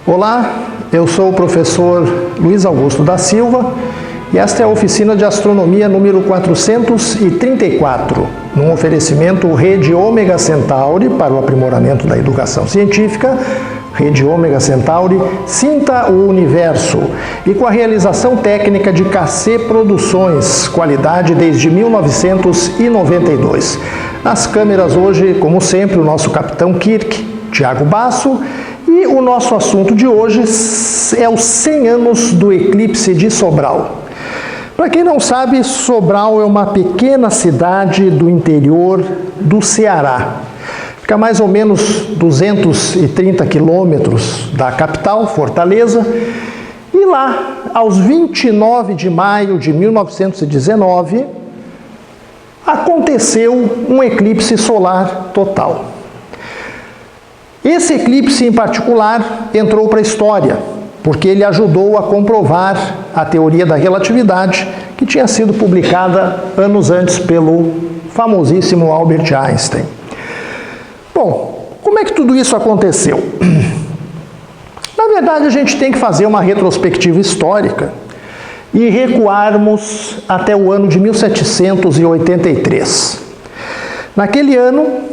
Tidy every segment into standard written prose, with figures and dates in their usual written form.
Olá, eu sou o professor Luiz Augusto da Silva e esta é a oficina de astronomia número 434, num oferecimento Rede Ômega Centauri para o aprimoramento da educação científica, Rede Ômega Centauri, Sinta o Universo, e com a realização técnica de KC Produções, qualidade desde 1992. Nas câmeras hoje, como sempre, o nosso capitão Kirk, Tiago Basso. E o nosso assunto de hoje é os 100 anos do eclipse de Sobral. Para quem não sabe, Sobral é uma pequena cidade do interior do Ceará. Fica a mais ou menos 230 quilômetros da capital, Fortaleza. E lá, aos 29 de maio de 1919, aconteceu um eclipse solar total. Esse eclipse, em particular, entrou para a história, porque ele ajudou a comprovar a teoria da relatividade, que tinha sido publicada anos antes pelo famosíssimo Albert Einstein. Bom, como é que tudo isso aconteceu? Na verdade, a gente tem que fazer uma retrospectiva histórica e recuarmos até o ano de 1783. Naquele ano,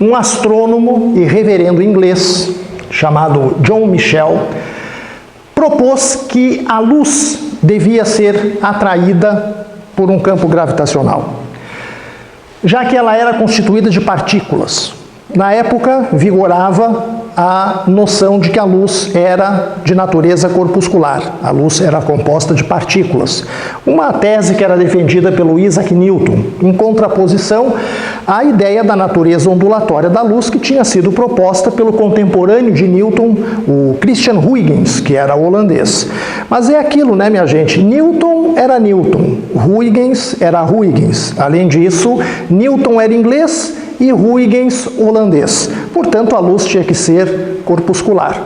um astrônomo e reverendo inglês, chamado John Michell, propôs que a luz devia ser atraída por um campo gravitacional, já que ela era constituída de partículas. Na época, vigorava a noção de que a luz era de natureza corpuscular. A luz era composta de partículas. Uma tese que era defendida pelo Isaac Newton, em contraposição à ideia da natureza ondulatória da luz, que tinha sido proposta pelo contemporâneo de Newton, o Christian Huygens, que era holandês. Mas é aquilo, né, minha gente? Newton era Newton, Huygens era Huygens. Além disso, Newton era inglês e Huygens holandês. Portanto, a luz tinha que ser corpuscular.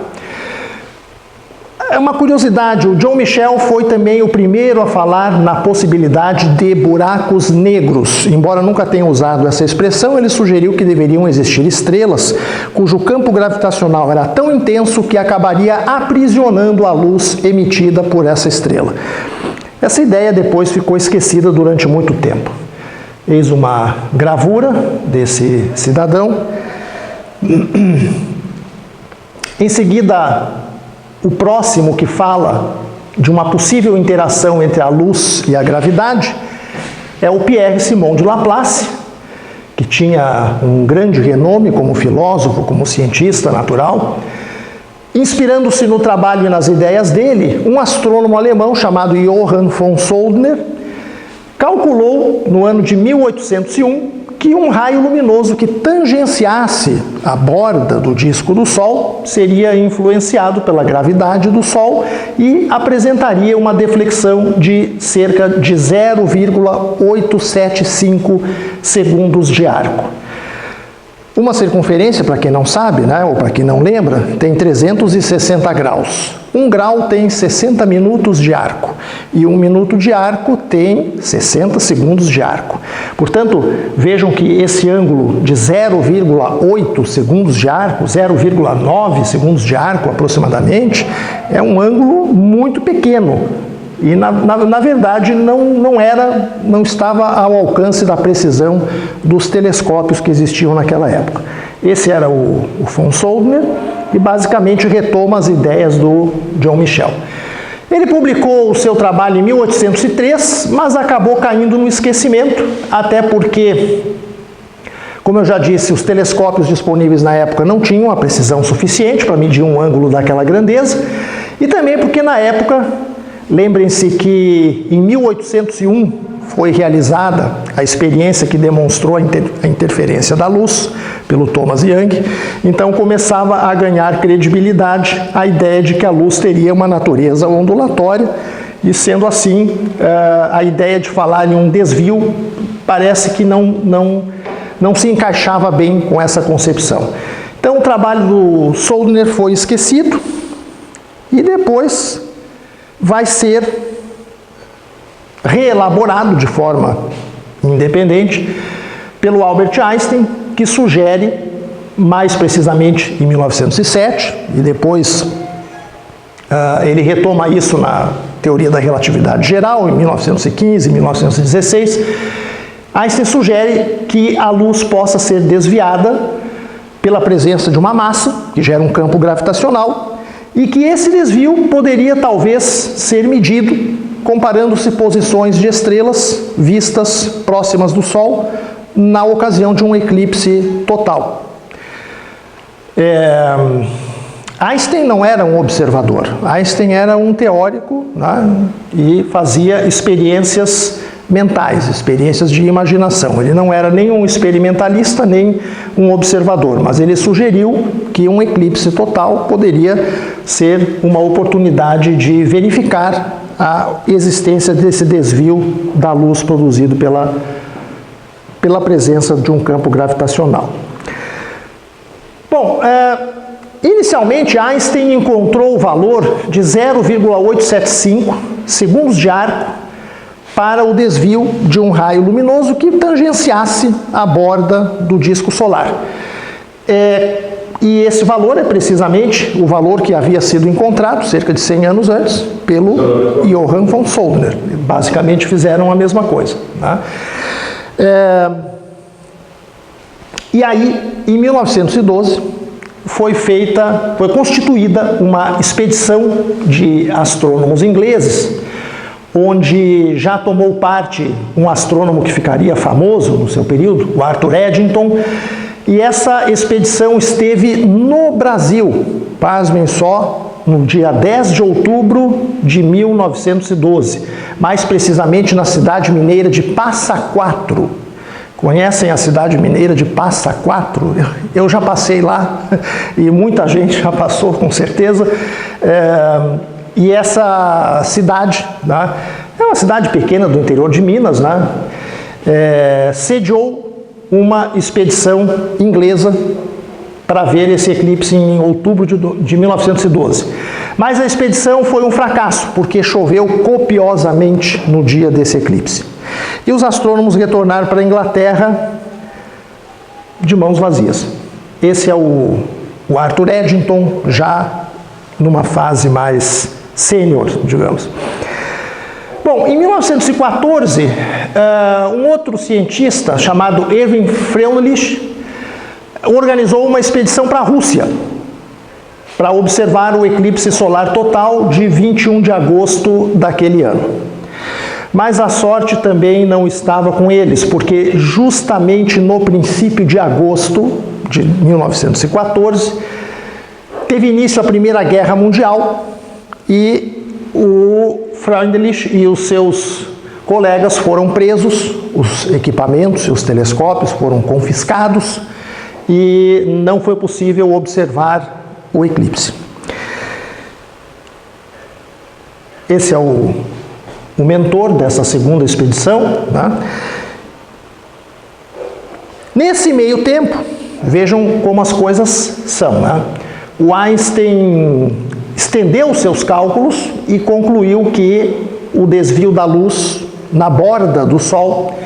É uma curiosidade, o John Michell foi também o primeiro a falar na possibilidade de buracos negros. Embora nunca tenha usado essa expressão, ele sugeriu que deveriam existir estrelas cujo campo gravitacional era tão intenso que acabaria aprisionando a luz emitida por essa estrela. Essa ideia depois ficou esquecida durante muito tempo. Eis uma gravura desse cidadão. Em seguida, o próximo que fala de uma possível interação entre a luz e a gravidade é o Pierre Simon de Laplace, que tinha um grande renome como filósofo, como cientista natural. Inspirando-se no trabalho e nas ideias dele, um astrônomo alemão chamado Johann von Soldner calculou, no ano de 1801, que um raio luminoso que tangenciasse a borda do disco do Sol seria influenciado pela gravidade do Sol e apresentaria uma deflexão de cerca de 0,875 segundos de arco. Uma circunferência, para quem não sabe, né, ou para quem não lembra, tem 360 graus. 1 grau tem 60 minutos de arco. E 1 minuto de arco tem 60 segundos de arco. Portanto, vejam que esse ângulo de 0,8 segundos de arco, 0,9 segundos de arco aproximadamente, é um ângulo muito pequeno. E, na verdade, não estava ao alcance da precisão dos telescópios que existiam naquela época. Esse era o von Soldner e, basicamente, retoma as ideias do John Michell. Ele publicou o seu trabalho em 1803, mas acabou caindo no esquecimento, até porque, como eu já disse, os telescópios disponíveis na época não tinham a precisão suficiente para medir um ângulo daquela grandeza, e também porque, na época, lembrem-se que em 1801 foi realizada a experiência que demonstrou a interferência da luz pelo Thomas Young, então começava a ganhar credibilidade a ideia de que a luz teria uma natureza ondulatória, e sendo assim, a ideia de falar em um desvio parece que não se encaixava bem com essa concepção. Então o trabalho do Soldner foi esquecido e depois vai ser reelaborado de forma independente pelo Albert Einstein, que sugere, mais precisamente em 1907, e depois ele retoma isso na teoria da relatividade geral, em 1915, 1916, Einstein sugere que a luz possa ser desviada pela presença de uma massa, que gera um campo gravitacional, e que esse desvio poderia talvez ser medido comparando-se posições de estrelas vistas próximas do Sol na ocasião de um eclipse total. Einstein não era um observador, Einstein era um teórico, né, e fazia experiências mentais, experiências de imaginação. Ele não era nem um experimentalista, nem um observador, mas ele sugeriu que um eclipse total poderia ser uma oportunidade de verificar a existência desse desvio da luz produzido pela presença de um campo gravitacional. Bom, inicialmente Einstein encontrou o valor de 0,875 segundos de arco para o desvio de um raio luminoso que tangenciasse a borda do disco solar. E esse valor é precisamente o valor que havia sido encontrado, cerca de 100 anos antes, pelo Johann von Soldner. Basicamente fizeram a mesma coisa. Tá? E aí, em 1912, foi constituída uma expedição de astrônomos ingleses, onde já tomou parte um astrônomo que ficaria famoso no seu período, o Arthur Eddington, e essa expedição esteve no Brasil, pasmem só, no dia 10 de outubro de 1912, mais precisamente na cidade mineira de Passa Quatro. Conhecem a cidade mineira de Passa Quatro? Eu já passei lá e muita gente já passou, com certeza. E essa cidade, né, é uma cidade pequena do interior de Minas, né, sediou uma expedição inglesa para ver esse eclipse em outubro de 1912. Mas a expedição foi um fracasso, porque choveu copiosamente no dia desse eclipse. E os astrônomos retornaram para a Inglaterra de mãos vazias. Esse é o Arthur Eddington, já numa fase mais sênior, digamos. Bom, em 1914, um outro cientista chamado Erwin Freundlich organizou uma expedição para a Rússia para observar o eclipse solar total de 21 de agosto daquele ano. Mas a sorte também não estava com eles, porque justamente no princípio de agosto de 1914 teve início a Primeira Guerra Mundial e o Freundlich e os seus colegas foram presos, os equipamentos e os telescópios foram confiscados e não foi possível observar o eclipse. Esse é o mentor dessa segunda expedição, né? Nesse meio tempo, vejam como as coisas são, né? O Einstein estendeu seus cálculos e concluiu que o desvio da luz na borda do Sol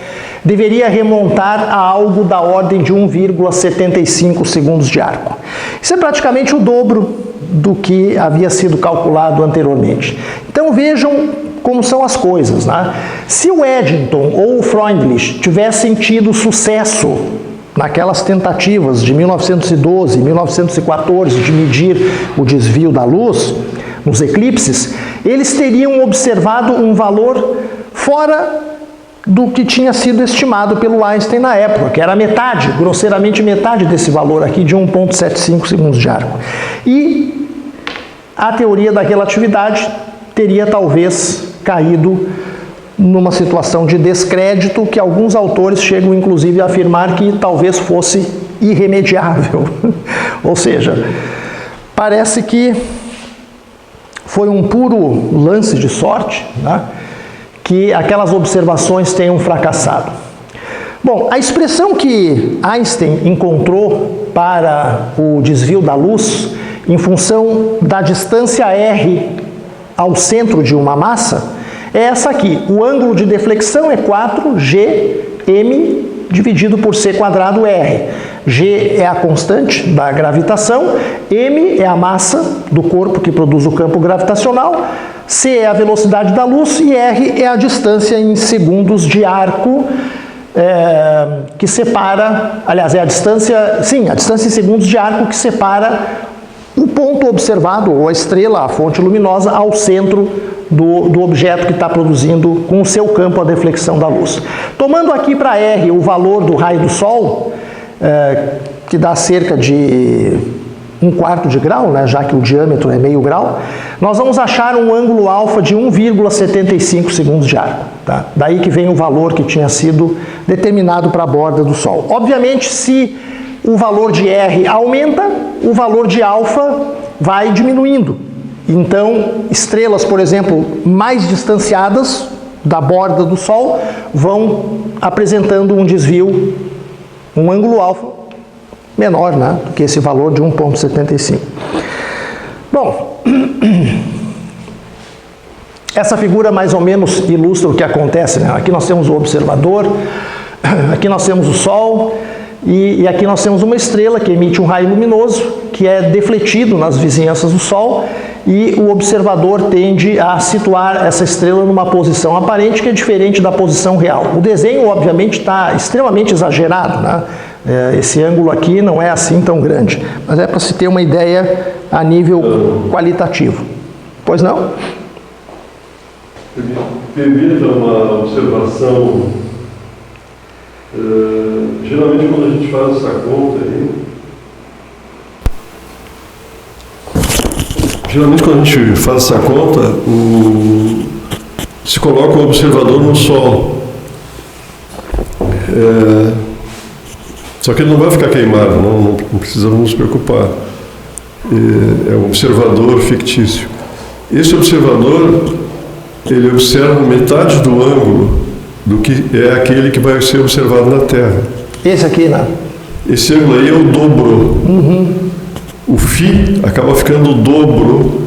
deveria remontar a algo da ordem de 1,75 segundos de arco. Isso é praticamente o dobro do que havia sido calculado anteriormente. Então vejam como são as coisas, né? Se o Eddington ou o Freundlich tivessem tido sucesso naquelas tentativas de 1912 e 1914 de medir o desvio da luz nos eclipses, eles teriam observado um valor fora do que tinha sido estimado pelo Einstein na época, que era metade, grosseiramente metade desse valor aqui de 1,75 segundos de arco. E a teoria da relatividade teria talvez caído numa situação de descrédito que alguns autores chegam inclusive a afirmar que talvez fosse irremediável. Ou seja, parece que foi um puro lance de sorte, né, que aquelas observações tenham fracassado. Bom, a expressão que Einstein encontrou para o desvio da luz em função da distância r ao centro de uma massa é essa aqui. O ângulo de deflexão é 4gm dividido por c quadrado r. G é a constante da gravitação, m é a massa do corpo que produz o campo gravitacional, c é a velocidade da luz e r é a distância em segundos de arco que separa, aliás, é a distância em segundos de arco que separa o ponto observado, ou a estrela, a fonte luminosa, ao centro do objeto que está produzindo com o seu campo a deflexão da luz. Tomando aqui para R o valor do raio do Sol, que dá cerca de 1/4 de grau, né, já que o diâmetro é meio grau, nós vamos achar um ângulo alfa de 1,75 segundos de arco. Tá? Daí que vem o valor que tinha sido determinado para a borda do Sol. Obviamente, se o valor de R aumenta, o valor de alfa vai diminuindo. Então, estrelas, por exemplo, mais distanciadas da borda do Sol vão apresentando um desvio, um ângulo alfa menor, né, do que esse valor de 1,75. Bom, essa figura mais ou menos ilustra o que acontece, né? Aqui nós temos o observador, aqui nós temos o Sol, e aqui nós temos uma estrela que emite um raio luminoso, que é defletido nas vizinhanças do Sol, e o observador tende a situar essa estrela numa posição aparente que é diferente da posição real. O desenho, obviamente, está extremamente exagerado, né? Esse ângulo aqui não é assim tão grande, mas é para se ter uma ideia a nível qualitativo. Pois não? Permita uma observação. Geralmente, quando a gente faz essa conta aí, se coloca o observador no Sol. Só que ele não vai ficar queimado, não precisamos nos preocupar. É um observador fictício. Esse observador, ele observa metade do ângulo do que é aquele que vai ser observado na Terra. Esse aqui, né? Esse ângulo aí é o dobro. Uhum. O φ acaba ficando o dobro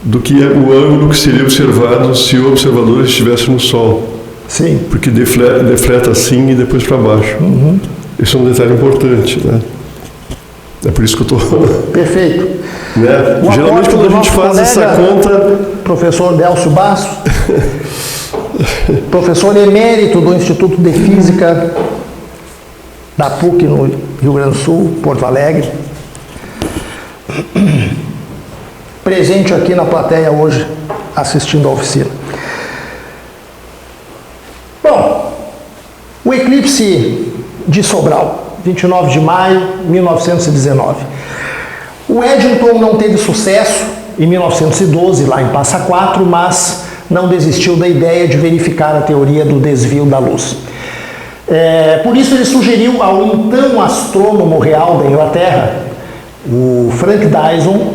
do que é o ângulo que seria observado se o observador estivesse no Sol. Sim. Porque defleta assim e depois para baixo. Uhum. Esse é um detalhe importante, né? É por isso que eu estou... Perfeito. Né? Geralmente quando a gente faz essa conta... Professor Delcio Basso, professor emérito do Instituto de Física da PUC no Rio Grande do Sul, Porto Alegre, presente aqui na plateia hoje, assistindo à oficina. Bom, o eclipse de Sobral, 29 de maio de 1919. O Eddington não teve sucesso em 1912, lá em Passa Quatro, mas não desistiu da ideia de verificar a teoria do desvio da luz. Por isso ele sugeriu ao então astrônomo real da Inglaterra, o Frank Dyson,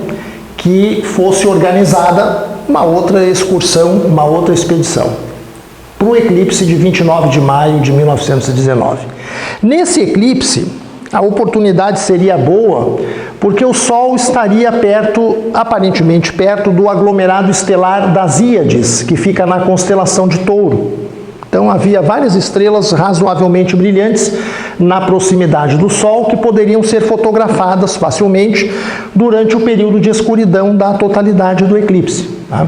que fosse organizada uma outra excursão, uma outra expedição para o eclipse de 29 de maio de 1919. Nesse eclipse, a oportunidade seria boa porque o Sol estaria aparentemente perto do aglomerado estelar das Íades, que fica na constelação de Touro. Então havia várias estrelas razoavelmente brilhantes na proximidade do Sol que poderiam ser fotografadas facilmente durante o período de escuridão da totalidade do eclipse. Tá?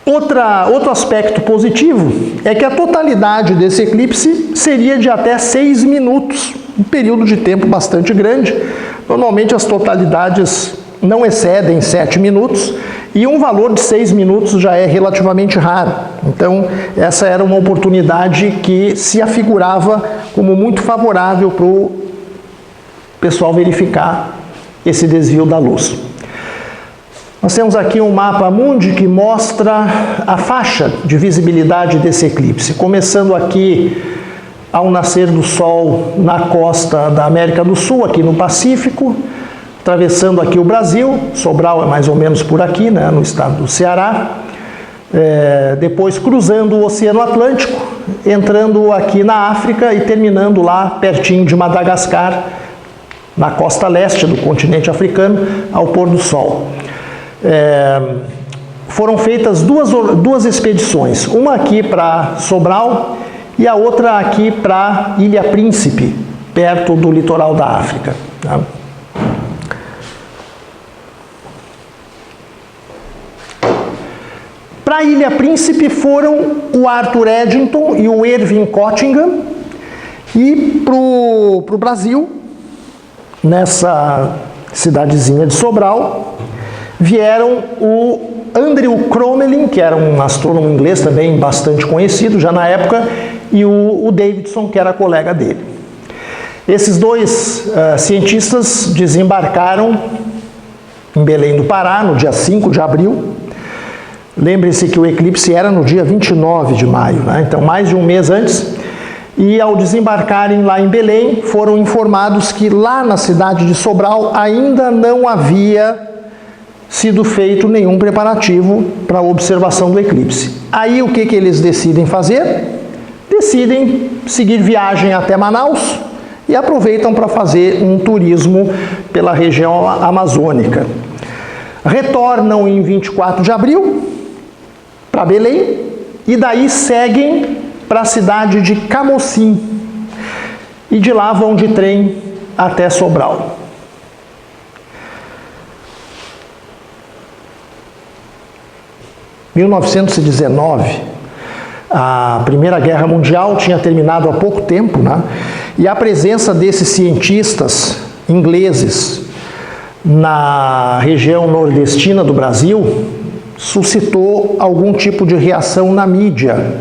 Outro aspecto positivo é que a totalidade desse eclipse seria de até 6 minutos, um período de tempo bastante grande. Normalmente as totalidades não excedem 7 minutos e um valor de 6 minutos já é relativamente raro. Então essa era uma oportunidade que se afigurava como muito favorável para o pessoal verificar esse desvio da luz. Nós temos aqui um mapa mundi que mostra a faixa de visibilidade desse eclipse, começando aqui ao nascer do sol na costa da América do Sul, aqui no Pacífico, atravessando aqui o Brasil. Sobral é mais ou menos por aqui, né, no estado do Ceará. Depois cruzando o Oceano Atlântico, entrando aqui na África e terminando lá pertinho de Madagascar, na costa leste do continente africano, ao pôr do sol. Foram feitas duas expedições, uma aqui para Sobral e a outra aqui para Ilha Príncipe, perto do litoral da África. Tá? Para a Ilha Príncipe foram o Arthur Eddington e o Irving Cottingham, e para o Brasil, nessa cidadezinha de Sobral, vieram o Andrew Crommelin, que era um astrônomo inglês também bastante conhecido já na época, e o Davidson, que era colega dele. Esses dois cientistas desembarcaram em Belém do Pará, no dia 5 de abril. Lembre-se que o eclipse era no dia 29 de maio, né? Então mais de um mês antes. E ao desembarcarem lá em Belém, foram informados que lá na cidade de Sobral ainda não havia sido feito nenhum preparativo para a observação do eclipse. Aí o que eles decidem fazer? Decidem seguir viagem até Manaus e aproveitam para fazer um turismo pela região amazônica. Retornam em 24 de abril para Belém e daí seguem para a cidade de Camocim e de lá vão de trem até Sobral. Em 1919, a Primeira Guerra Mundial tinha terminado há pouco tempo, né? E a presença desses cientistas ingleses na região nordestina do Brasil suscitou algum tipo de reação na mídia